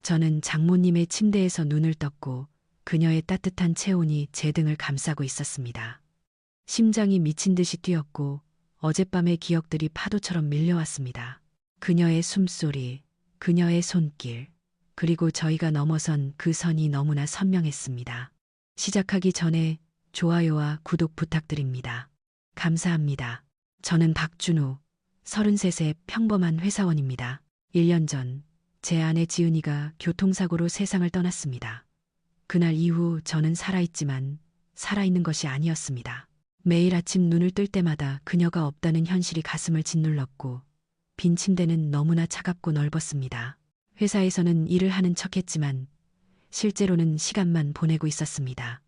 저는 장모님의 침대에서 눈을 떴고 그녀의 따뜻한 체온이 제 등을 감싸고 있었습니다. 심장이 미친 듯이 뛰었고 어젯밤의 기억들이 파도처럼 밀려왔습니다. 그녀의 숨소리, 그녀의 손길, 그리고 저희가 넘어선 그 선이 너무나 선명했습니다. 시작하기 전에 좋아요와 구독 부탁드립니다. 감사합니다. 저는 박준우, 33세 평범한 회사원입니다. 1년 전 제 아내 지은이가 교통사고로 세상을 떠났습니다. 그날 이후 저는 살아있지만 살아있는 것이 아니었습니다. 매일 아침 눈을 뜰 때마다 그녀가 없다는 현실이 가슴을 짓눌렀고 빈 침대는 너무나 차갑고 넓었습니다. 회사에서는 일을 하는 척했지만 실제로는 시간만 보내고 있었습니다.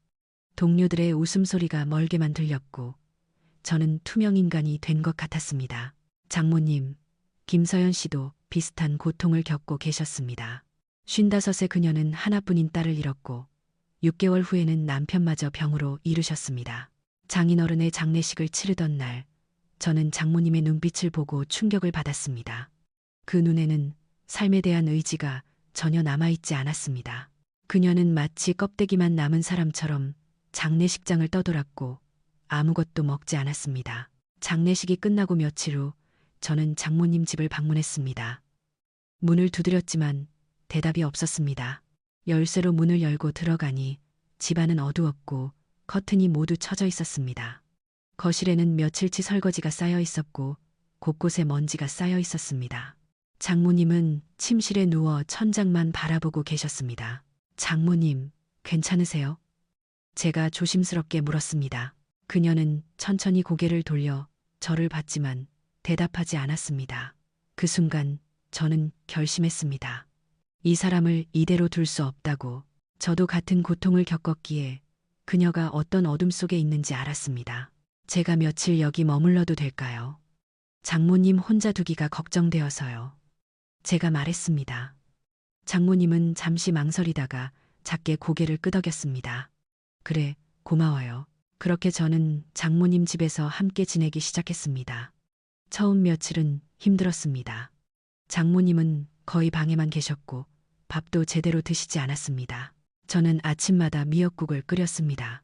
동료들의 웃음소리가 멀게만 들렸고 저는 투명인간이 된 것 같았습니다. 장모님, 김서연 씨도 비슷한 고통을 겪고 계셨습니다. 55세 그녀는 하나뿐인 딸을 잃었고 6개월 후에는 남편마저 병으로 이르셨습니다. 장인어른의 장례식을 치르던 날 저는 장모님의 눈빛을 보고 충격을 받았습니다. 그 눈에는 삶에 대한 의지가 전혀 남아있지 않았습니다. 그녀는 마치 껍데기만 남은 사람처럼 장례식장을 떠돌았고 아무것도 먹지 않았습니다. 장례식이 끝나고 며칠 후 저는 장모님 집을 방문했습니다. 문을 두드렸지만 대답이 없었습니다. 열쇠로 문을 열고 들어가니 집안은 어두웠고 커튼이 모두 쳐져 있었습니다. 거실에는 며칠치 설거지가 쌓여 있었고 곳곳에 먼지가 쌓여 있었습니다. 장모님은 침실에 누워 천장만 바라보고 계셨습니다. 장모님, 괜찮으세요? 제가 조심스럽게 물었습니다. 그녀는 천천히 고개를 돌려 저를 봤지만 대답하지 않았습니다. 그 순간 저는 결심했습니다. 이 사람을 이대로 둘 수 없다고. 저도 같은 고통을 겪었기에 그녀가 어떤 어둠 속에 있는지 알았습니다. 제가 며칠 여기 머물러도 될까요? 장모님 혼자 두기가 걱정되어서요. 제가 말했습니다. 장모님은 잠시 망설이다가 작게 고개를 끄덕였습니다. 그래, 고마워요. 그렇게 저는 장모님 집에서 함께 지내기 시작했습니다. 처음 며칠은 힘들었습니다. 장모님은 거의 방에만 계셨고 밥도 제대로 드시지 않았습니다. 저는 아침마다 미역국을 끓였습니다.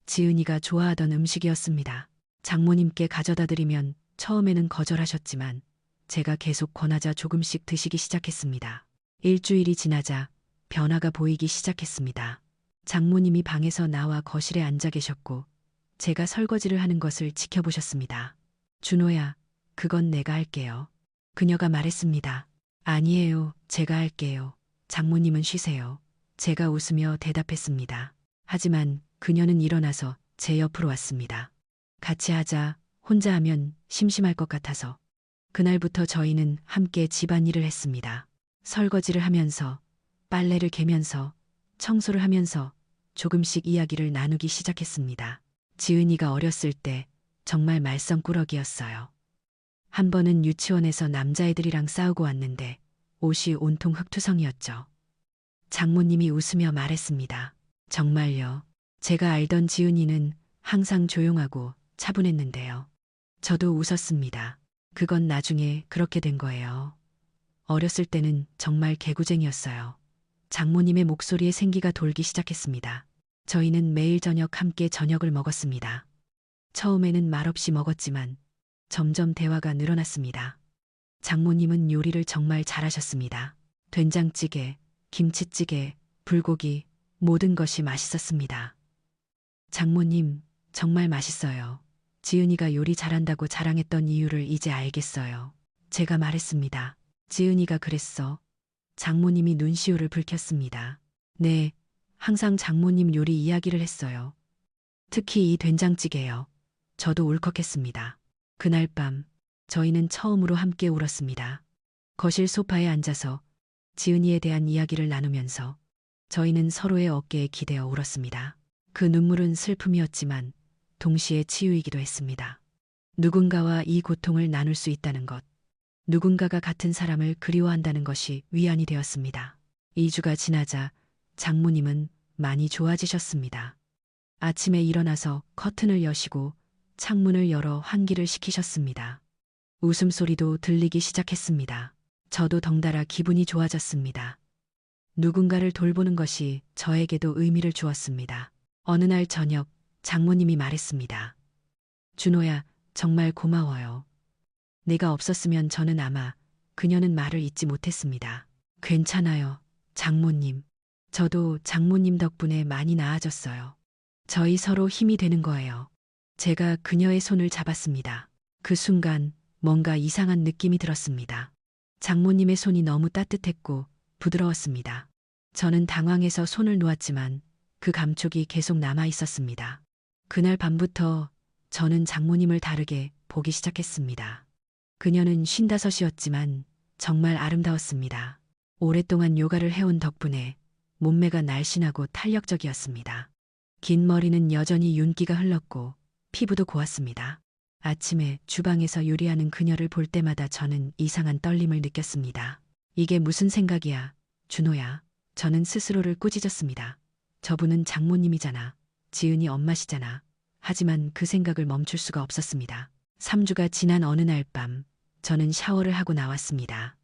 지은이가 좋아하던 음식이었습니다. 장모님께 가져다 드리면 처음에는 거절하셨지만 제가 계속 권하자 조금씩 드시기 시작했습니다. 일주일이 지나자 변화가 보이기 시작했습니다. 장모님이 방에서 나와 거실에 앉아 계셨고 제가 설거지를 하는 것을 지켜보셨습니다. 준호야, 그건 내가 할게요. 그녀가 말했습니다. 아니에요, 제가 할게요. 장모님은 쉬세요. 제가 웃으며 대답했습니다. 하지만 그녀는 일어나서 제 옆으로 왔습니다. 같이 하자. 혼자 하면 심심할 것 같아서. 그날부터 저희는 함께 집안일을 했습니다. 설거지를 하면서, 빨래를 개면서, 청소를 하면서 조금씩 이야기를 나누기 시작했습니다. 지은이가 어렸을 때 정말 말썽꾸러기였어요. 한 번은 유치원에서 남자애들이랑 싸우고 왔는데 옷이 온통 흙투성이었죠. 장모님이 웃으며 말했습니다. 정말요. 제가 알던 지은이는 항상 조용하고 차분했는데요. 저도 웃었습니다. 그건 나중에 그렇게 된 거예요. 어렸을 때는 정말 개구쟁이였어요. 장모님의 목소리에 생기가 돌기 시작했습니다. 저희는 매일 저녁 함께 저녁을 먹었습니다. 처음에는 말없이 먹었지만 점점 대화가 늘어났습니다. 장모님은 요리를 정말 잘하셨습니다. 된장찌개, 김치찌개, 불고기, 모든 것이 맛있었습니다. 장모님, 정말 맛있어요. 지은이가 요리 잘한다고 자랑했던 이유를 이제 알겠어요. 제가 말했습니다. 지은이가 그랬어. 장모님이 눈시울을 붉혔습니다. 네, 항상 장모님 요리 이야기를 했어요. 특히 이 된장찌개요. 저도 울컥했습니다. 그날 밤 저희는 처음으로 함께 울었습니다. 거실 소파에 앉아서 지은이에 대한 이야기를 나누면서 저희는 서로의 어깨에 기대어 울었습니다. 그 눈물은 슬픔이었지만 동시에 치유이기도 했습니다. 누군가와 이 고통을 나눌 수 있다는 것, 누군가가 같은 사람을 그리워한다는 것이 위안이 되었습니다. 2주가 지나자 장모님은 많이 좋아지셨습니다. 아침에 일어나서 커튼을 여시고 창문을 열어 환기를 시키셨습니다. 웃음소리도 들리기 시작했습니다. 저도 덩달아 기분이 좋아졌습니다. 누군가를 돌보는 것이 저에게도 의미를 주었습니다. 어느 날 저녁 장모님이 말했습니다. 준호야, 정말 고마워요. 네가 없었으면 저는 아마 그녀는 말을 잊지 못했습니다. 괜찮아요, 장모님. 저도 장모님 덕분에 많이 나아졌어요. 저희 서로 힘이 되는 거예요. 제가 그녀의 손을 잡았습니다. 그 순간 뭔가 이상한 느낌이 들었습니다. 장모님의 손이 너무 따뜻했고 부드러웠습니다. 저는 당황해서 손을 놓았지만 그 감촉이 계속 남아 있었습니다. 그날 밤부터 저는 장모님을 다르게 보기 시작했습니다. 그녀는 55이었지만 정말 아름다웠습니다. 오랫동안 요가를 해온 덕분에 몸매가 날씬하고 탄력적이었습니다. 긴 머리는 여전히 윤기가 흘렀고 피부도 고왔습니다. 아침에 주방에서 요리하는 그녀를 볼 때마다 저는 이상한 떨림을 느꼈습니다. 이게 무슨 생각이야, 준호야. 저는 스스로를 꾸짖었습니다. 저분은 장모님이잖아. 지은이 엄마시잖아. 하지만 그 생각을 멈출 수가 없었습니다. 3주가 지난 어느 날 밤, 저는 샤워를 하고 나왔습니다.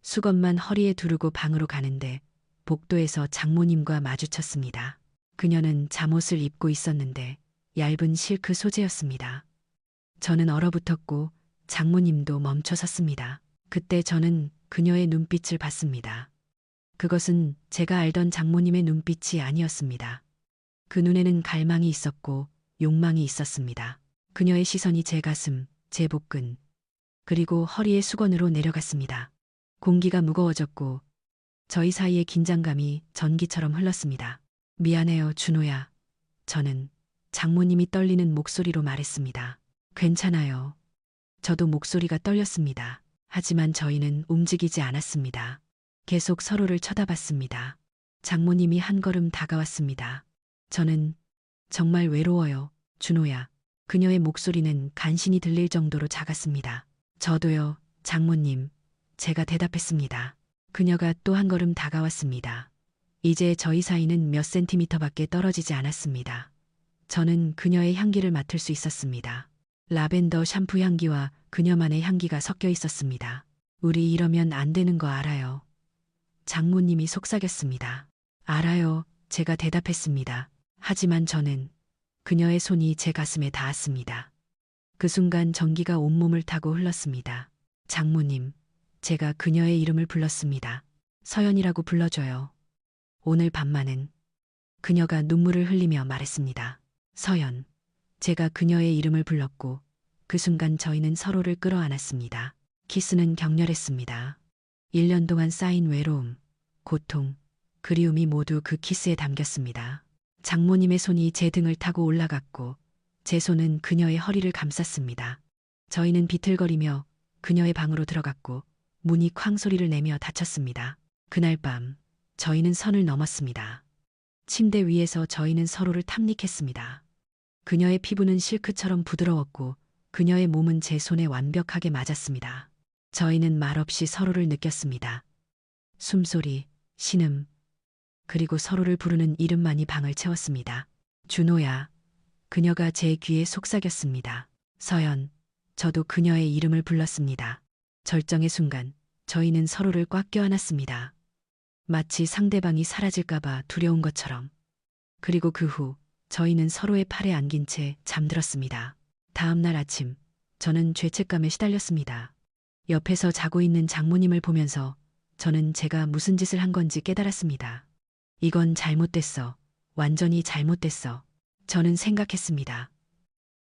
수건만 허리에 두르고 방으로 가는데 복도에서 장모님과 마주쳤습니다. 그녀는 잠옷을 입고 있었는데 얇은 실크 소재였습니다. 저는 얼어붙었고 장모님도 멈춰 섰습니다. 그때 저는 그녀의 눈빛을 봤습니다. 그것은 제가 알던 장모님의 눈빛이 아니었습니다. 그 눈에는 갈망이 있었고 욕망이 있었습니다. 그녀의 시선이 제 가슴, 제 복근, 그리고 허리의 수건으로 내려갔습니다. 공기가 무거워졌고 저희 사이의 긴장감이 전기처럼 흘렀습니다. 미안해요, 준호야. 저는 장모님이 떨리는 목소리로 말했습니다. 괜찮아요. 저도 목소리가 떨렸습니다. 하지만 저희는 움직이지 않았습니다. 계속 서로를 쳐다봤습니다. 장모님이 한 걸음 다가왔습니다. 저는 정말 외로워요, 준호야. 그녀의 목소리는 간신히 들릴 정도로 작았습니다. 저도요, 장모님. 제가 대답했습니다. 그녀가 또 한 걸음 다가왔습니다. 이제 저희 사이는 몇 센티미터밖에 떨어지지 않았습니다. 저는 그녀의 향기를 맡을 수 있었습니다. 라벤더 샴푸 향기와 그녀만의 향기가 섞여 있었습니다. 우리 이러면 안 되는 거 알아요. 장모님이 속삭였습니다. 알아요, 제가 대답했습니다. 하지만 저는 그녀의 손이 제 가슴에 닿았습니다. 그 순간 전기가 온몸을 타고 흘렀습니다. 장모님, 제가 그녀의 이름을 불렀습니다. 서연이라고 불러줘요. 오늘 밤만은. 그녀가 눈물을 흘리며 말했습니다. 서연. 제가 그녀의 이름을 불렀고 그 순간 저희는 서로를 끌어안았습니다. 키스는 격렬했습니다. 1년 동안 쌓인 외로움, 고통, 그리움이 모두 그 키스에 담겼습니다. 장모님의 손이 제 등을 타고 올라갔고 제 손은 그녀의 허리를 감쌌습니다. 저희는 비틀거리며 그녀의 방으로 들어갔고 문이 쾅 소리를 내며 닫혔습니다. 그날 밤 저희는 선을 넘었습니다. 침대 위에서 저희는 서로를 탐닉했습니다. 그녀의 피부는 실크처럼 부드러웠고 그녀의 몸은 제 손에 완벽하게 맞았습니다. 저희는 말없이 서로를 느꼈습니다. 숨소리, 신음, 그리고 서로를 부르는 이름만이 방을 채웠습니다. 준호야. 그녀가 제 귀에 속삭였습니다. 서연. 저도 그녀의 이름을 불렀습니다. 절정의 순간 저희는 서로를 꽉 껴안았습니다. 마치 상대방이 사라질까봐 두려운 것처럼. 그리고 그 후 저희는 서로의 팔에 안긴 채 잠들었습니다. 다음 날 아침 저는 죄책감에 시달렸습니다. 옆에서 자고 있는 장모님을 보면서 저는 제가 무슨 짓을 한 건지 깨달았습니다. 이건 잘못됐어. 완전히 잘못됐어. 저는 생각했습니다.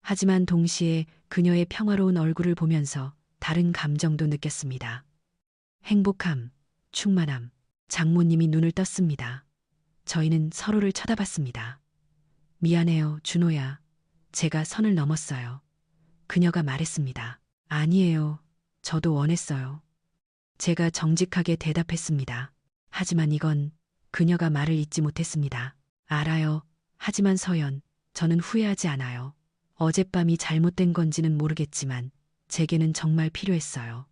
하지만 동시에 그녀의 평화로운 얼굴을 보면서 다른 감정도 느꼈습니다. 행복함, 충만함. 장모님이 눈을 떴습니다. 저희는 서로를 쳐다봤습니다. 미안해요, 준호야. 제가 선을 넘었어요. 그녀가 말했습니다. 아니에요. 저도 원했어요. 제가 정직하게 대답했습니다. 하지만 이건 그녀가 말을 잇지 못했습니다. 알아요. 하지만 서연, 저는 후회하지 않아요. 어젯밤이 잘못된 건지는 모르겠지만 제게는 정말 필요했어요.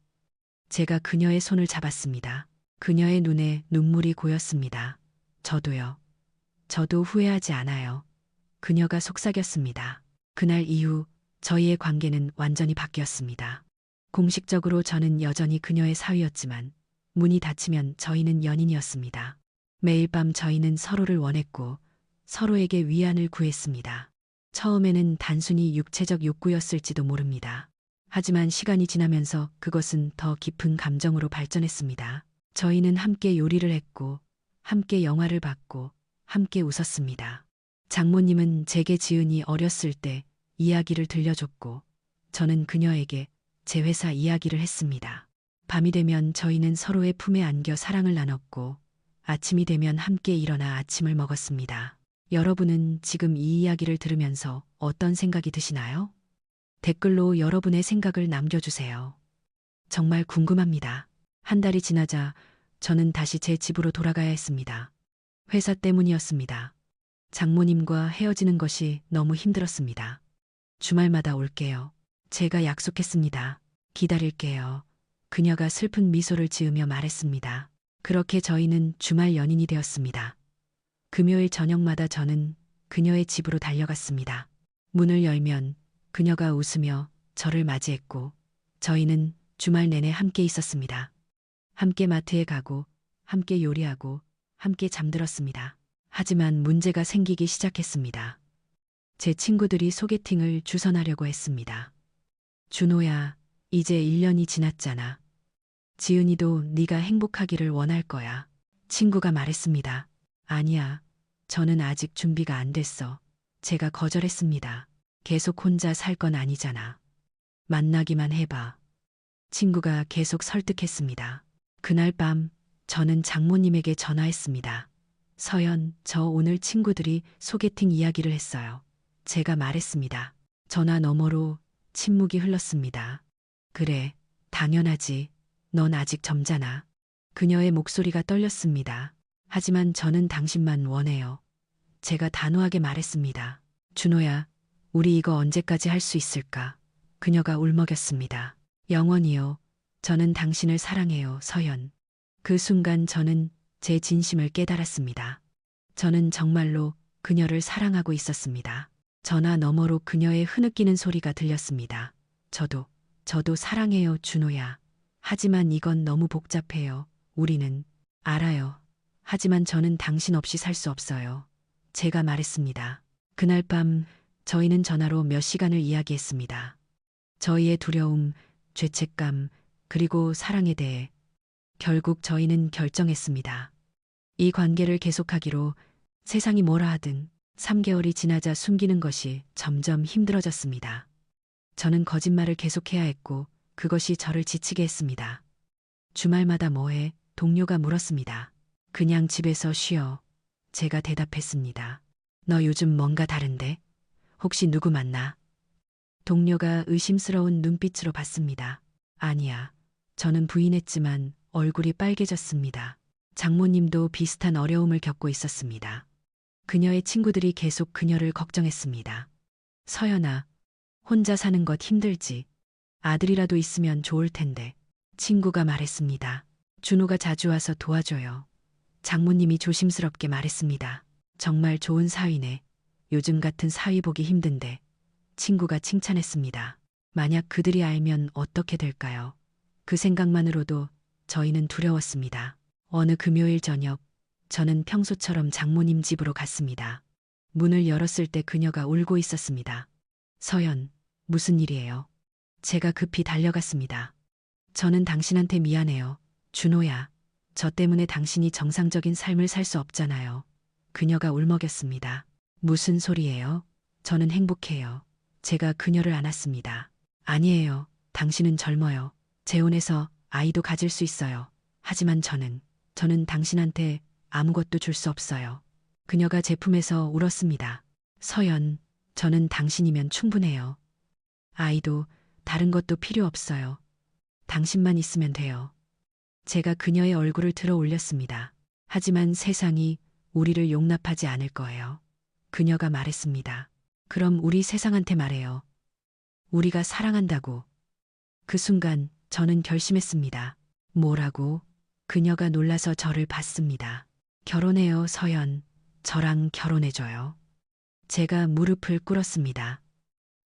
제가 그녀의 손을 잡았습니다. 그녀의 눈에 눈물이 고였습니다. 저도요. 저도 후회하지 않아요. 그녀가 속삭였습니다. 그날 이후 저희의 관계는 완전히 바뀌었습니다. 공식적으로 저는 여전히 그녀의 사위였지만 문이 닫히면 저희는 연인이었습니다. 매일 밤 저희는 서로를 원했고 서로에게 위안을 구했습니다. 처음에는 단순히 육체적 욕구였을지도 모릅니다. 하지만 시간이 지나면서 그것은 더 깊은 감정으로 발전했습니다. 저희는 함께 요리를 했고, 함께 영화를 봤고, 함께 웃었습니다. 장모님은 제게 지은이 어렸을 때 이야기를 들려줬고, 저는 그녀에게 제 회사 이야기를 했습니다. 밤이 되면 저희는 서로의 품에 안겨 사랑을 나눴고, 아침이 되면 함께 일어나 아침을 먹었습니다. 여러분은 지금 이 이야기를 들으면서 어떤 생각이 드시나요? 댓글로 여러분의 생각을 남겨주세요. 정말 궁금합니다. 한 달이 지나자 저는 다시 제 집으로 돌아가야 했습니다. 회사 때문이었습니다. 장모님과 헤어지는 것이 너무 힘들었습니다. 주말마다 올게요. 제가 약속했습니다. 기다릴게요. 그녀가 슬픈 미소를 지으며 말했습니다. 그렇게 저희는 주말 연인이 되었습니다. 금요일 저녁마다 저는 그녀의 집으로 달려갔습니다. 문을 열면 그녀가 웃으며 저를 맞이했고 저희는 주말 내내 함께 있었습니다. 함께 마트에 가고 함께 요리하고 함께 잠들었습니다. 하지만 문제가 생기기 시작했습니다. 제 친구들이 소개팅을 주선하려고 했습니다. 준호야, 이제 1년이 지났잖아. 지은이도 네가 행복하기를 원할 거야. 친구가 말했습니다. 아니야. 저는 아직 준비가 안 됐어. 제가 거절했습니다. 계속 혼자 살 건 아니잖아. 만나기만 해봐. 친구가 계속 설득했습니다. 그날 밤 저는 장모님에게 전화했습니다. 서연, 저 오늘 친구들이 소개팅 이야기를 했어요. 제가 말했습니다. 전화 너머로 침묵이 흘렀습니다. 그래, 당연하지. 넌 아직 젊잖아. 그녀의 목소리가 떨렸습니다. 하지만 저는 당신만 원해요. 제가 단호하게 말했습니다. 준호야, 우리 이거 언제까지 할 수 있을까? 그녀가 울먹였습니다. 영원히요. 저는 당신을 사랑해요, 서연. 그 순간 저는 제 진심을 깨달았습니다. 저는 정말로 그녀를 사랑하고 있었습니다. 전화 너머로 그녀의 흐느끼는 소리가 들렸습니다. 저도 사랑해요, 준호야. 하지만 이건 너무 복잡해요. 우리는. 알아요. 하지만 저는 당신 없이 살 수 없어요. 제가 말했습니다. 그날 밤 저희는 전화로 몇 시간을 이야기했습니다. 저희의 두려움, 죄책감, 그리고 사랑에 대해. 결국 저희는 결정했습니다. 이 관계를 계속하기로. 세상이 뭐라 하든 3개월이 지나자 숨기는 것이 점점 힘들어졌습니다. 저는 거짓말을 계속해야 했고 그것이 저를 지치게 했습니다. 주말마다 뭐해? 동료가 물었습니다. 그냥 집에서 쉬어. 제가 대답했습니다. 너 요즘 뭔가 다른데? 혹시 누구 만나? 동료가 의심스러운 눈빛으로 봤습니다. 아니야. 저는 부인했지만 얼굴이 빨개졌습니다. 장모님도 비슷한 어려움을 겪고 있었습니다. 그녀의 친구들이 계속 그녀를 걱정했습니다. 서연아, 혼자 사는 것 힘들지. 아들이라도 있으면 좋을 텐데. 친구가 말했습니다. 준호가 자주 와서 도와줘요. 장모님이 조심스럽게 말했습니다. 정말 좋은 사위네. 요즘 같은 사위 보기 힘든데. 친구가 칭찬했습니다. 만약 그들이 알면 어떻게 될까요? 그 생각만으로도 저희는 두려웠습니다. 어느 금요일 저녁, 저는 평소처럼 장모님 집으로 갔습니다. 문을 열었을 때 그녀가 울고 있었습니다. 서연, 무슨 일이에요? 제가 급히 달려갔습니다. 저는 당신한테 미안해요. 준호야, 저 때문에 당신이 정상적인 삶을 살 수 없잖아요. 그녀가 울먹였습니다. 무슨 소리예요? 저는 행복해요. 제가 그녀를 안았습니다. 아니에요. 당신은 젊어요. 재혼해서 아이도 가질 수 있어요. 하지만 저는 당신한테 아무것도 줄 수 없어요. 그녀가 제 품에서 울었습니다. 서연, 저는 당신이면 충분해요. 아이도 다른 것도 필요 없어요. 당신만 있으면 돼요. 제가 그녀의 얼굴을 들어 올렸습니다. 하지만 세상이 우리를 용납하지 않을 거예요. 그녀가 말했습니다. 그럼 우리 세상한테 말해요. 우리가 사랑한다고. 그 순간 저는 결심했습니다. 뭐라고? 그녀가 놀라서 저를 봤습니다. 결혼해요, 서연. 저랑 결혼해줘요. 제가 무릎을 꿇었습니다.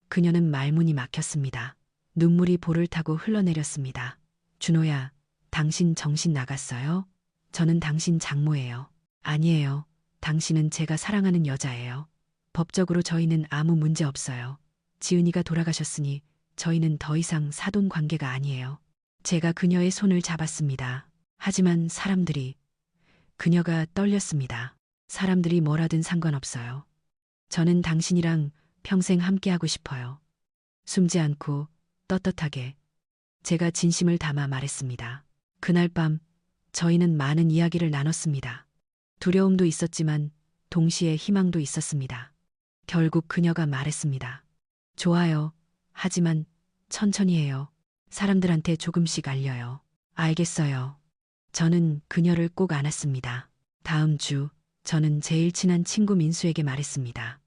그녀는 말문이 막혔습니다. 눈물이 볼을 타고 흘러내렸습니다. 준호야, 당신 정신 나갔어요? 저는 당신 장모예요. 아니에요. 당신은 제가 사랑하는 여자예요. 법적으로 저희는 아무 문제 없어요. 지은이가 돌아가셨으니 저희는 더 이상 사돈 관계가 아니에요. 제가 그녀의 손을 잡았습니다. 하지만 그녀가 떨렸습니다. 사람들이 뭐라든 상관없어요. 저는 당신이랑 평생 함께하고 싶어요. 숨지 않고 떳떳하게 제가 진심을 담아 말했습니다. 그날 밤 저희는 많은 이야기를 나눴습니다. 두려움도 있었지만 동시에 희망도 있었습니다. 결국 그녀가 말했습니다. 좋아요. 하지만 천천히 해요. 사람들한테 조금씩 알려요. 알겠어요. 저는 그녀를 꼭 안았습니다. 다음 주 저는 제일 친한 친구 민수에게 말했습니다.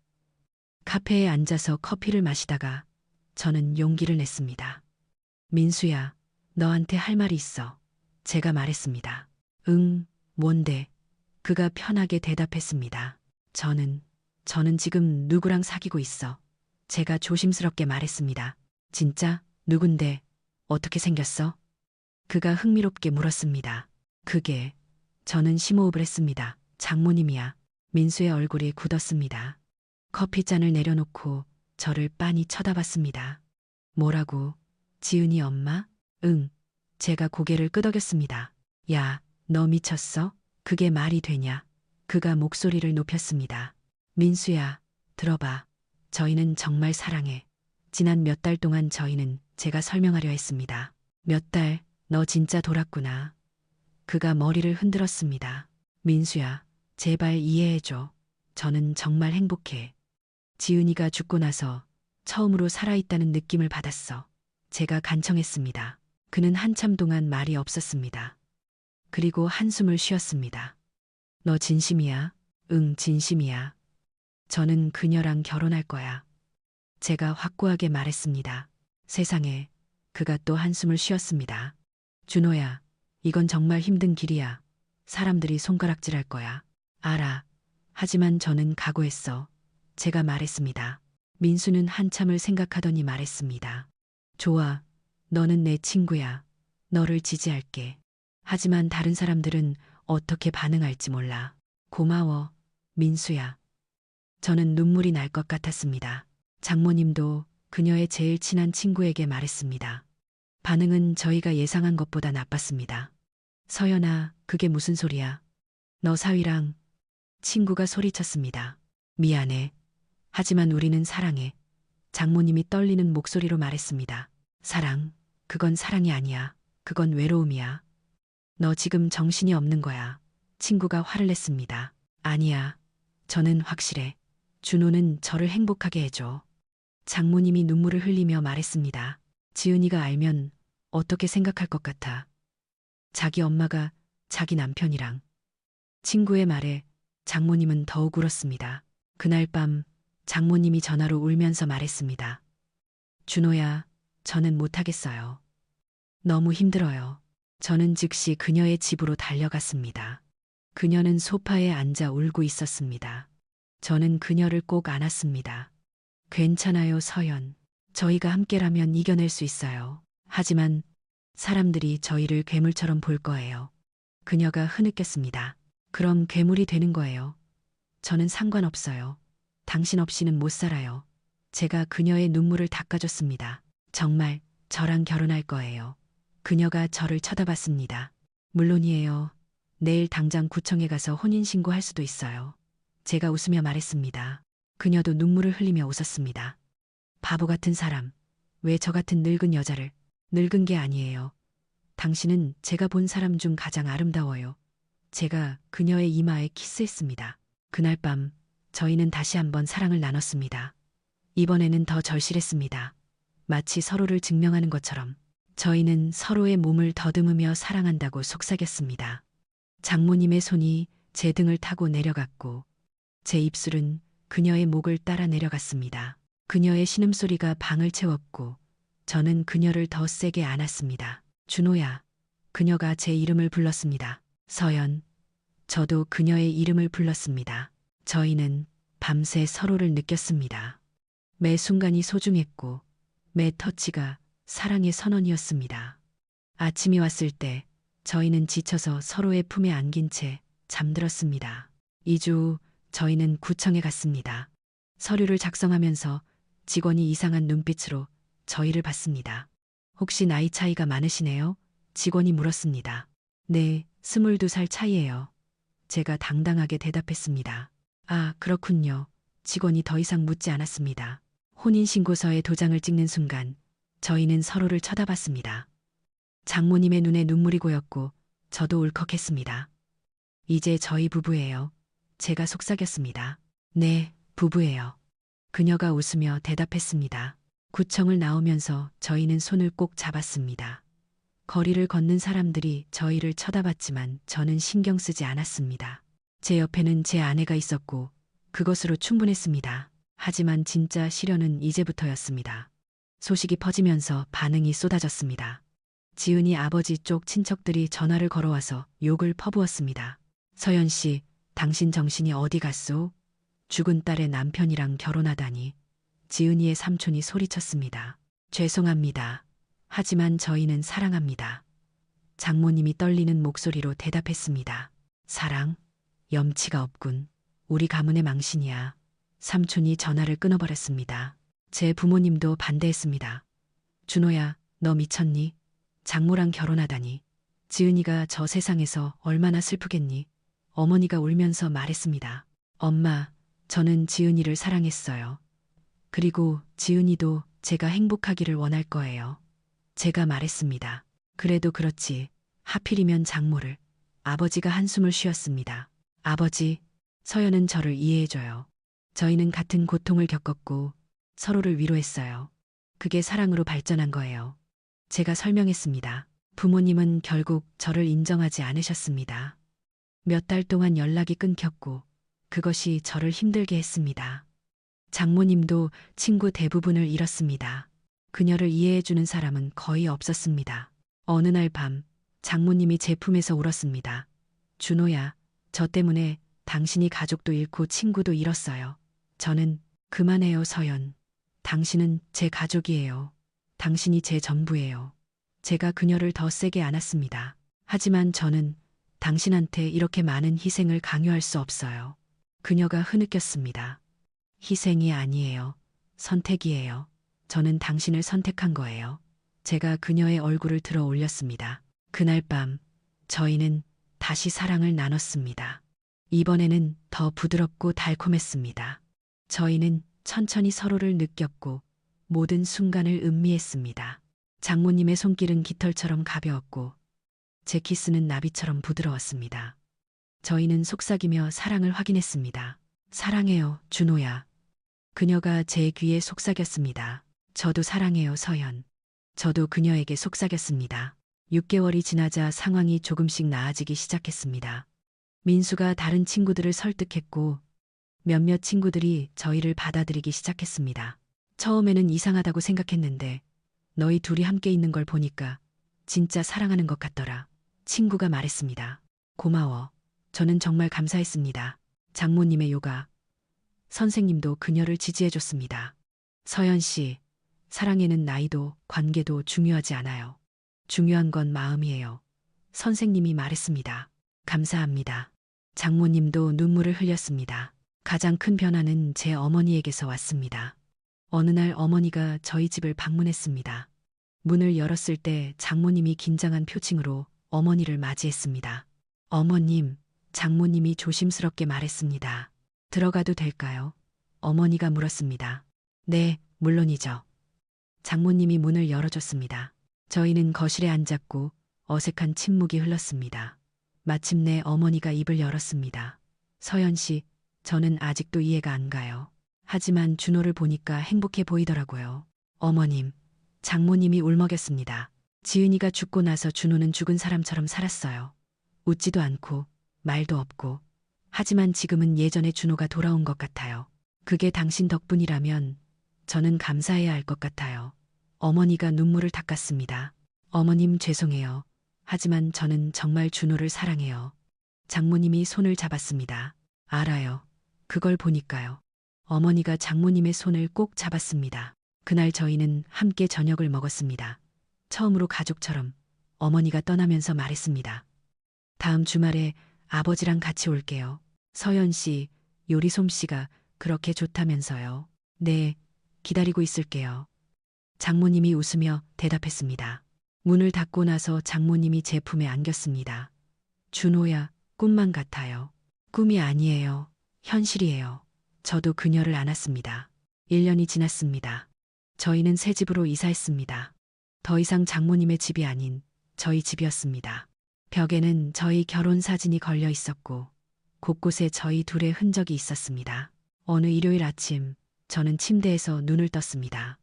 카페에 앉아서 커피를 마시다가 저는 용기를 냈습니다. 민수야, 너한테 할 말이 있어. 제가 말했습니다. 응, 뭔데? 그가 편하게 대답했습니다. 저는 지금 누구랑 사귀고 있어. 제가 조심스럽게 말했습니다. 진짜? 누군데? 어떻게 생겼어? 그가 흥미롭게 물었습니다. 저는 심호흡을 했습니다. 장모님이야. 민수의 얼굴이 굳었습니다. 커피잔을 내려놓고 저를 빤히 쳐다봤습니다. 뭐라고? 지은이 엄마? 응. 제가 고개를 끄덕였습니다. 야, 너 미쳤어? 그게 말이 되냐? 그가 목소리를 높였습니다. 민수야, 들어봐. 저희는 정말 사랑해. 지난 몇 달 동안 제가 설명하려 했습니다. 몇 달, 너 진짜 돌았구나. 그가 머리를 흔들었습니다. 민수야, 제발 이해해줘. 저는 정말 행복해. 지은이가 죽고 나서 처음으로 살아있다는 느낌을 받았어. 제가 간청했습니다. 그는 한참 동안 말이 없었습니다. 그리고 한숨을 쉬었습니다. 너 진심이야? 응, 진심이야. 저는 그녀랑 결혼할 거야. 제가 확고하게 말했습니다. 세상에, 그가 또 한숨을 쉬었습니다. 준호야, 이건 정말 힘든 길이야. 사람들이 손가락질할 거야. 알아. 하지만 저는 각오했어. 제가 말했습니다. 민수는 한참을 생각하더니 말했습니다. 좋아. 너는 내 친구야. 너를 지지할게. 하지만 다른 사람들은 어떻게 반응할지 몰라. 고마워, 민수야. 저는 눈물이 날 것 같았습니다. 장모님도 그녀의 제일 친한 친구에게 말했습니다. 반응은 저희가 예상한 것보다 나빴습니다. 서연아, 그게 무슨 소리야? 너 사위랑 친구가 소리쳤습니다. 미안해. 하지만 우리는 사랑해. 장모님이 떨리는 목소리로 말했습니다. 그건 사랑이 아니야. 그건 외로움이야. 너 지금 정신이 없는 거야. 친구가 화를 냈습니다. 아니야. 저는 확실해. 준호는 저를 행복하게 해줘. 장모님이 눈물을 흘리며 말했습니다. 지은이가 알면 어떻게 생각할 것 같아. 자기 엄마가 자기 남편이랑. 친구의 말에 장모님은 더욱 울었습니다. 그날 밤 장모님이 전화로 울면서 말했습니다. 준호야, 저는 못하겠어요. 너무 힘들어요. 저는 즉시 그녀의 집으로 달려갔습니다. 그녀는 소파에 앉아 울고 있었습니다. 저는 그녀를 꼭 안았습니다. 괜찮아요, 서연. 저희가 함께라면 이겨낼 수 있어요. 하지만 사람들이 저희를 괴물처럼 볼 거예요. 그녀가 흐느꼈습니다. 그럼 괴물이 되는 거예요. 저는 상관없어요. 당신 없이는 못 살아요. 제가 그녀의 눈물을 닦아줬습니다. 정말 저랑 결혼할 거예요. 그녀가 저를 쳐다봤습니다. 물론이에요. 내일 당장 구청에 가서 혼인신고할 수도 있어요. 제가 웃으며 말했습니다. 그녀도 눈물을 흘리며 웃었습니다. 바보 같은 사람. 왜 저 같은 늙은 여자를. 늙은 게 아니에요. 당신은 제가 본 사람 중 가장 아름다워요. 제가 그녀의 이마에 키스했습니다. 그날 밤 저희는 다시 한번 사랑을 나눴습니다. 이번에는 더 절실했습니다. 마치 서로를 증명하는 것처럼 저희는 서로의 몸을 더듬으며 사랑한다고 속삭였습니다. 장모님의 손이 제 등을 타고 내려갔고 제 입술은 그녀의 목을 따라 내려갔습니다. 그녀의 신음소리가 방을 채웠고 저는 그녀를 더 세게 안았습니다. 준호야. 그녀가 제 이름을 불렀습니다. 서연. 저도 그녀의 이름을 불렀습니다. 저희는 밤새 서로를 느꼈습니다. 매 순간이 소중했고 매 터치가 사랑의 선언이었습니다. 아침이 왔을 때 저희는 지쳐서 서로의 품에 안긴 채 잠들었습니다. 2주 후 저희는 구청에 갔습니다. 서류를 작성하면서 직원이 이상한 눈빛으로 저희를 봤습니다. 혹시 나이 차이가 많으시네요? 직원이 물었습니다. 네, 22살 차이예요. 제가 당당하게 대답했습니다. 아, 그렇군요. 직원이 더 이상 묻지 않았습니다. 혼인신고서에 도장을 찍는 순간 저희는 서로를 쳐다봤습니다. 장모님의 눈에 눈물이 고였고 저도 울컥했습니다. 이제 저희 부부예요. 제가 속삭였습니다. 네, 부부예요. 그녀가 웃으며 대답했습니다. 구청을 나오면서 저희는 손을 꼭 잡았습니다. 거리를 걷는 사람들이 저희를 쳐다봤지만 저는 신경 쓰지 않았습니다. 제 옆에는 제 아내가 있었고 그것으로 충분했습니다. 하지만 진짜 시련은 이제부터였습니다. 소식이 퍼지면서 반응이 쏟아졌습니다. 지은이 아버지 쪽 친척들이 전화를 걸어와서 욕을 퍼부었습니다. 서연 씨, 당신 정신이 어디 갔소? 죽은 딸의 남편이랑 결혼하다니. 지은이의 삼촌이 소리쳤습니다. 죄송합니다. 하지만 저희는 사랑합니다. 장모님이 떨리는 목소리로 대답했습니다. 사랑? 염치가 없군. 우리 가문의 망신이야. 삼촌이 전화를 끊어버렸습니다. 제 부모님도 반대했습니다. 준호야, 너 미쳤니? 장모랑 결혼하다니. 지은이가 저 세상에서 얼마나 슬프겠니? 어머니가 울면서 말했습니다. 엄마, 저는 지은이를 사랑했어요. 그리고 지은이도 제가 행복하기를 원할 거예요. 제가 말했습니다. 그래도 그렇지. 하필이면 장모를. 아버지가 한숨을 쉬었습니다. 아버지, 서연은 저를 이해해줘요. 저희는 같은 고통을 겪었고 서로를 위로했어요. 그게 사랑으로 발전한 거예요. 제가 설명했습니다. 부모님은 결국 저를 인정하지 않으셨습니다. 몇 달 동안 연락이 끊겼고 그것이 저를 힘들게 했습니다. 장모님도 친구 대부분을 잃었습니다. 그녀를 이해해주는 사람은 거의 없었습니다. 어느 날 밤 장모님이 제 품에서 울었습니다. 준호야, 저 때문에 당신이 가족도 잃고 친구도 잃었어요. 저는 그만해요, 서연. 당신은 제 가족이에요. 당신이 제 전부예요. 제가 그녀를 더 세게 안았습니다. 하지만 저는 당신한테 이렇게 많은 희생을 강요할 수 없어요. 그녀가 흐느꼈습니다. 희생이 아니에요. 선택이에요. 저는 당신을 선택한 거예요. 제가 그녀의 얼굴을 들어 올렸습니다. 그날 밤 저희는 다시 사랑을 나눴습니다. 이번에는 더 부드럽고 달콤했습니다. 저희는 천천히 서로를 느꼈고 모든 순간을 음미했습니다. 장모님의 손길은 깃털처럼 가벼웠고 제 키스는 나비처럼 부드러웠습니다. 저희는 속삭이며 사랑을 확인했습니다. 사랑해요, 준호야. 그녀가 제 귀에 속삭였습니다. 저도 사랑해요, 서연. 저도 그녀에게 속삭였습니다. 6개월이 지나자 상황이 조금씩 나아지기 시작했습니다. 민수가 다른 친구들을 설득했고 몇몇 친구들이 저희를 받아들이기 시작했습니다. 처음에는 이상하다고 생각했는데 너희 둘이 함께 있는 걸 보니까 진짜 사랑하는 것 같더라. 친구가 말했습니다. 고마워. 저는 정말 감사했습니다. 장모님의 요가. 선생님도 그녀를 지지해줬습니다. 서연 씨, 사랑에는 나이도 관계도 중요하지 않아요. 중요한 건 마음이에요. 선생님이 말했습니다. 감사합니다. 장모님도 눈물을 흘렸습니다. 가장 큰 변화는 제 어머니에게서 왔습니다. 어느 날 어머니가 저희 집을 방문했습니다. 문을 열었을 때 장모님이 긴장한 표情으로 어머니를 맞이했습니다. 어머님, 장모님이 조심스럽게 말했습니다. 들어가도 될까요? 어머니가 물었습니다. 네, 물론이죠. 장모님이 문을 열어줬습니다. 저희는 거실에 앉았고 어색한 침묵이 흘렀습니다. 마침내 어머니가 입을 열었습니다. 서연 씨, 저는 아직도 이해가 안 가요. 하지만 준호를 보니까 행복해 보이더라고요. 어머님, 장모님이 울먹였습니다. 지은이가 죽고 나서 준호는 죽은 사람처럼 살았어요. 웃지도 않고 말도 없고. 하지만 지금은 예전의 준호가 돌아온 것 같아요. 그게 당신 덕분이라면 저는 감사해야 할 것 같아요. 어머니가 눈물을 닦았습니다. 어머님 죄송해요. 하지만 저는 정말 준호를 사랑해요. 장모님이 손을 잡았습니다. 알아요. 그걸 보니까요. 어머니가 장모님의 손을 꼭 잡았습니다. 그날 저희는 함께 저녁을 먹었습니다. 처음으로 가족처럼 어머니가 떠나면서 말했습니다. 다음 주말에 아버지랑 같이 올게요. 서연 씨, 요리 솜씨가 그렇게 좋다면서요. 네, 기다리고 있을게요. 장모님이 웃으며 대답했습니다. 문을 닫고 나서 장모님이 제 품에 안겼습니다. 준호야, 꿈만 같아요. 꿈이 아니에요. 현실이에요. 저도 그녀를 안았습니다. 1년이 지났습니다. 저희는 새 집으로 이사했습니다. 더 이상 장모님의 집이 아닌 저희 집이었습니다. 벽에는 저희 결혼 사진이 걸려 있었고 곳곳에 저희 둘의 흔적이 있었습니다. 어느 일요일 아침 저는 침대에서 눈을 떴습니다.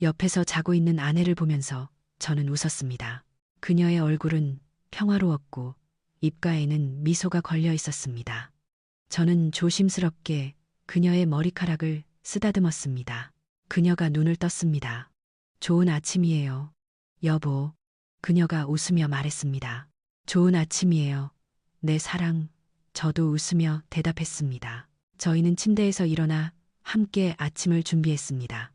옆에서 자고 있는 아내를 보면서 저는 웃었습니다. 그녀의 얼굴은 평화로웠고 입가에는 미소가 걸려 있었습니다. 저는 조심스럽게 그녀의 머리카락을 쓰다듬었습니다. 그녀가 눈을 떴습니다. 좋은 아침이에요. 여보. 그녀가 웃으며 말했습니다. 좋은 아침이에요. 내 사랑. 저도 웃으며 대답했습니다. 저희는 침대에서 일어나 함께 아침을 준비했습니다.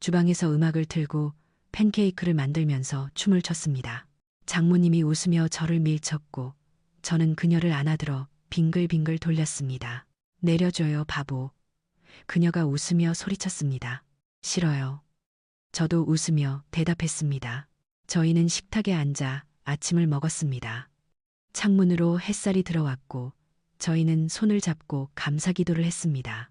주방에서 음악을 틀고 팬케이크를 만들면서 춤을 췄습니다. 장모님이 웃으며 저를 밀쳤고 저는 그녀를 안아들어 빙글빙글 돌렸습니다. 내려줘요, 바보. 그녀가 웃으며 소리쳤습니다. 싫어요. 저도 웃으며 대답했습니다. 저희는 식탁에 앉아 아침을 먹었습니다. 창문으로 햇살이 들어왔고 저희는 손을 잡고 감사기도를 했습니다.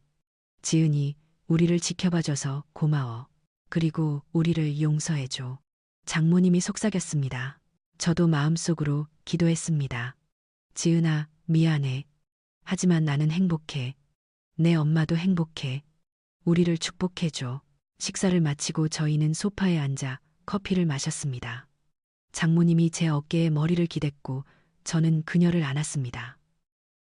지은이, 우리를 지켜봐줘서 고마워. 그리고 우리를 용서해줘. 장모님이 속삭였습니다. 저도 마음속으로 기도했습니다. 지은아, 미안해. 하지만 나는 행복해. 내 엄마도 행복해. 우리를 축복해줘. 식사를 마치고 저희는 소파에 앉아 커피를 마셨습니다. 장모님이 제 어깨에 머리를 기댔고 저는 그녀를 안았습니다.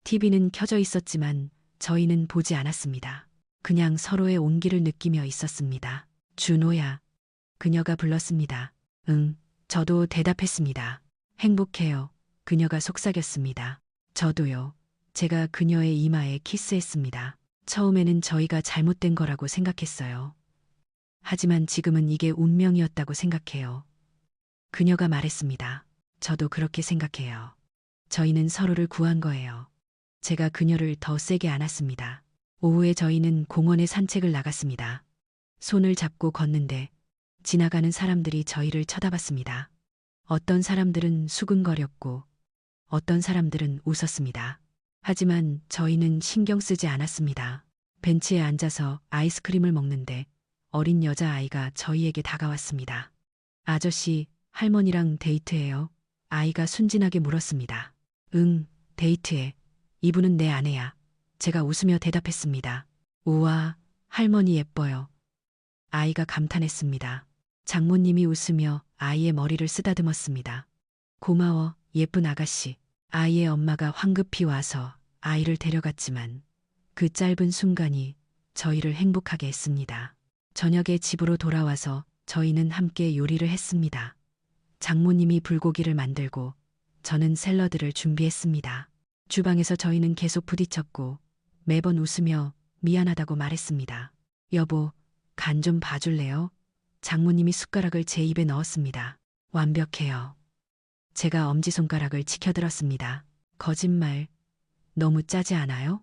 TV는 켜져 있었지만 저희는 보지 않았습니다. 그냥 서로의 온기를 느끼며 있었습니다. 준호야. 그녀가 불렀습니다. 응, 저도 대답했습니다. 행복해요. 그녀가 속삭였습니다. 저도요. 제가 그녀의 이마에 키스했습니다. 처음에는 저희가 잘못된 거라고 생각했어요. 하지만 지금은 이게 운명이었다고 생각해요. 그녀가 말했습니다. 저도 그렇게 생각해요. 저희는 서로를 구한 거예요. 제가 그녀를 더 세게 안았습니다. 오후에 저희는 공원에 산책을 나갔습니다. 손을 잡고 걷는데 지나가는 사람들이 저희를 쳐다봤습니다. 어떤 사람들은 수근거렸고 어떤 사람들은 웃었습니다. 하지만 저희는 신경 쓰지 않았습니다. 벤치에 앉아서 아이스크림을 먹는데 어린 여자아이가 저희에게 다가왔습니다. 아저씨, 할머니랑 데이트해요? 아이가 순진하게 물었습니다. 응, 데이트해. 이분은 내 아내야. 제가 웃으며 대답했습니다. 우와, 할머니 예뻐요. 아이가 감탄했습니다. 장모님이 웃으며 아이의 머리를 쓰다듬었습니다. 고마워, 예쁜 아가씨. 아이의 엄마가 황급히 와서 아이를 데려갔지만 그 짧은 순간이 저희를 행복하게 했습니다. 저녁에 집으로 돌아와서 저희는 함께 요리를 했습니다. 장모님이 불고기를 만들고 저는 샐러드를 준비했습니다. 주방에서 저희는 계속 부딪혔고 매번 웃으며 미안하다고 말했습니다. 여보, 간 좀 봐줄래요? 장모님이 숟가락을 제 입에 넣었습니다. 완벽해요. 제가 엄지손가락을 치켜들었습니다. 거짓말. 너무 짜지 않아요?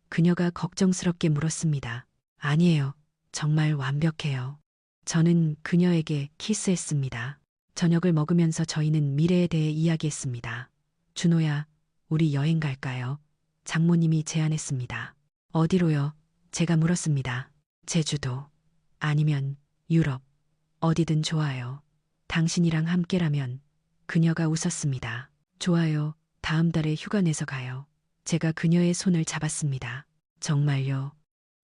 그녀가 걱정스럽게 물었습니다. 아니에요. 정말 완벽해요. 저는 그녀에게 키스했습니다. 저녁을 먹으면서 저희는 미래에 대해 이야기했습니다. 준호야, 우리 여행 갈까요? 장모님이 제안했습니다. 어디로요? 제가 물었습니다. 제주도. 아니면 유럽. 어디든 좋아요. 당신이랑 함께라면. 그녀가 웃었습니다. 좋아요. 다음 달에 휴가 내서 가요. 제가 그녀의 손을 잡았습니다. 정말요?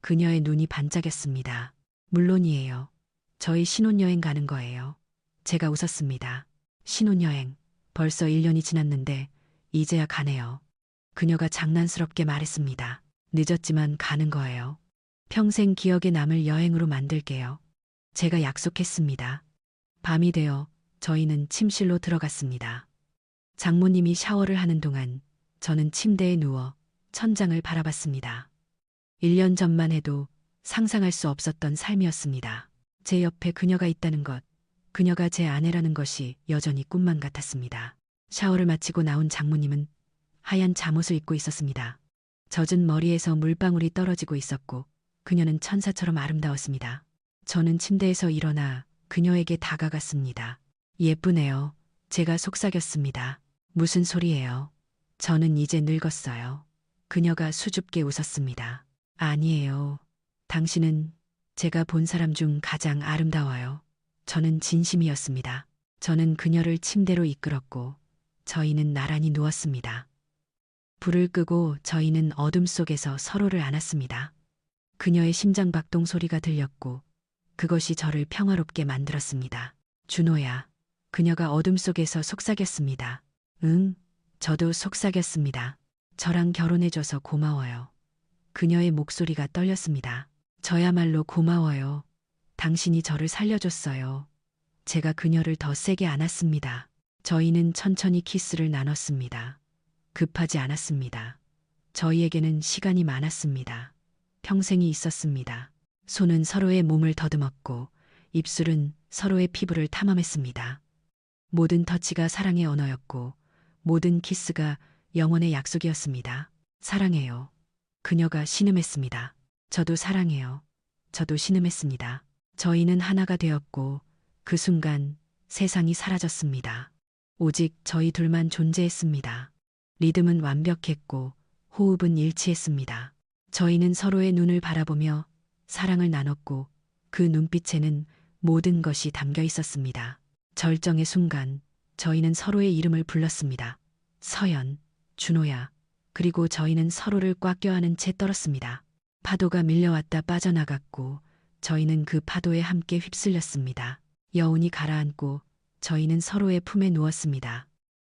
그녀의 눈이 반짝였습니다. 물론이에요. 저희 신혼여행 가는 거예요. 제가 웃었습니다. 신혼여행. 벌써 1년이 지났는데 이제야 가네요. 그녀가 장난스럽게 말했습니다. 늦었지만 가는 거예요. 평생 기억에 남을 여행으로 만들게요. 제가 약속했습니다. 밤이 되어 저희는 침실로 들어갔습니다. 장모님이 샤워를 하는 동안 저는 침대에 누워 천장을 바라봤습니다. 1년 전만 해도 상상할 수 없었던 삶이었습니다. 제 옆에 그녀가 있다는 것, 그녀가 제 아내라는 것이 여전히 꿈만 같았습니다. 샤워를 마치고 나온 장모님은 하얀 잠옷을 입고 있었습니다. 젖은 머리에서 물방울이 떨어지고 있었고 그녀는 천사처럼 아름다웠습니다. 저는 침대에서 일어나 그녀에게 다가갔습니다. 예쁘네요. 제가 속삭였습니다. 무슨 소리예요? 저는 이제 늙었어요. 그녀가 수줍게 웃었습니다. 아니에요. 당신은 제가 본 사람 중 가장 아름다워요. 저는 진심이었습니다. 저는 그녀를 침대로 이끌었고 저희는 나란히 누웠습니다. 불을 끄고 저희는 어둠 속에서 서로를 안았습니다. 그녀의 심장 박동 소리가 들렸고 그것이 저를 평화롭게 만들었습니다. 준호야. 그녀가 어둠 속에서 속삭였습니다. 응, 저도 속삭였습니다. 저랑 결혼해줘서 고마워요. 그녀의 목소리가 떨렸습니다. 저야말로 고마워요. 당신이 저를 살려줬어요. 제가 그녀를 더 세게 안았습니다. 저희는 천천히 키스를 나눴습니다. 급하지 않았습니다. 저희에게는 시간이 많았습니다. 평생이 있었습니다. 손은 서로의 몸을 더듬었고 입술은 서로의 피부를 탐험했습니다. 모든 터치가 사랑의 언어였고 모든 키스가 영원의 약속이었습니다. 사랑해요. 그녀가 신음했습니다. 저도 사랑해요. 저도 신음했습니다. 저희는 하나가 되었고 그 순간 세상이 사라졌습니다. 오직 저희 둘만 존재했습니다. 리듬은 완벽했고 호흡은 일치했습니다. 저희는 서로의 눈을 바라보며 사랑을 나눴고 그 눈빛에는 모든 것이 담겨 있었습니다. 절정의 순간 저희는 서로의 이름을 불렀습니다. 서연, 준호야. 그리고 저희는 서로를 꽉 껴안은 채 떨었습니다. 파도가 밀려왔다 빠져나갔고 저희는 그 파도에 함께 휩쓸렸습니다. 여운이 가라앉고 저희는 서로의 품에 누웠습니다.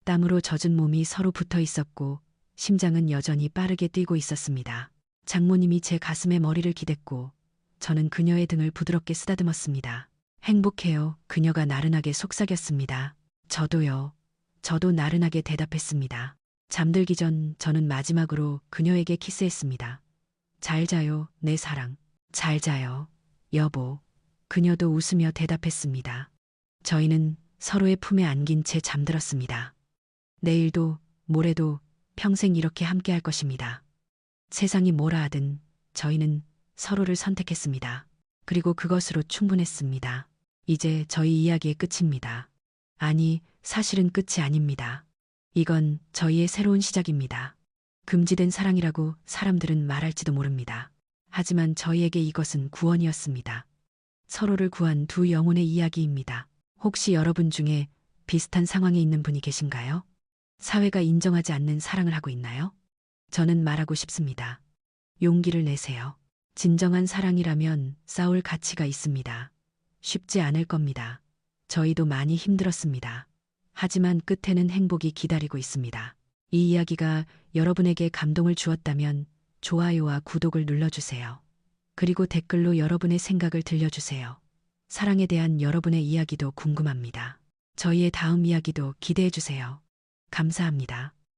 땀으로 젖은 몸이 서로 붙어 있었고 심장은 여전히 빠르게 뛰고 있었습니다. 장모님이 제 가슴에 머리를 기댔고 저는 그녀의 등을 부드럽게 쓰다듬었습니다. 행복해요. 그녀가 나른하게 속삭였습니다. 저도요. 저도 나른하게 대답했습니다. 잠들기 전 저는 마지막으로 그녀에게 키스했습니다. 잘 자요, 내 사랑. 잘 자요, 여보. 그녀도 웃으며 대답했습니다. 저희는 서로의 품에 안긴 채 잠들었습니다. 내일도 모레도 평생 이렇게 함께 할 것입니다. 세상이 뭐라 하든 저희는 서로를 선택했습니다. 그리고 그것으로 충분했습니다. 이제 저희 이야기의 끝입니다. 아니, 사실은 끝이 아닙니다. 이건 저희의 새로운 시작입니다. 금지된 사랑이라고 사람들은 말할지도 모릅니다. 하지만 저희에게 이것은 구원이었습니다. 서로를 구한 두 영혼의 이야기입니다. 혹시 여러분 중에 비슷한 상황에 있는 분이 계신가요? 사회가 인정하지 않는 사랑을 하고 있나요? 저는 말하고 싶습니다. 용기를 내세요. 진정한 사랑이라면 싸울 가치가 있습니다. 쉽지 않을 겁니다. 저희도 많이 힘들었습니다. 하지만 끝에는 행복이 기다리고 있습니다. 이 이야기가 여러분에게 감동을 주었다면 좋아요와 구독을 눌러주세요. 그리고 댓글로 여러분의 생각을 들려주세요. 사랑에 대한 여러분의 이야기도 궁금합니다. 저희의 다음 이야기도 기대해주세요. 감사합니다.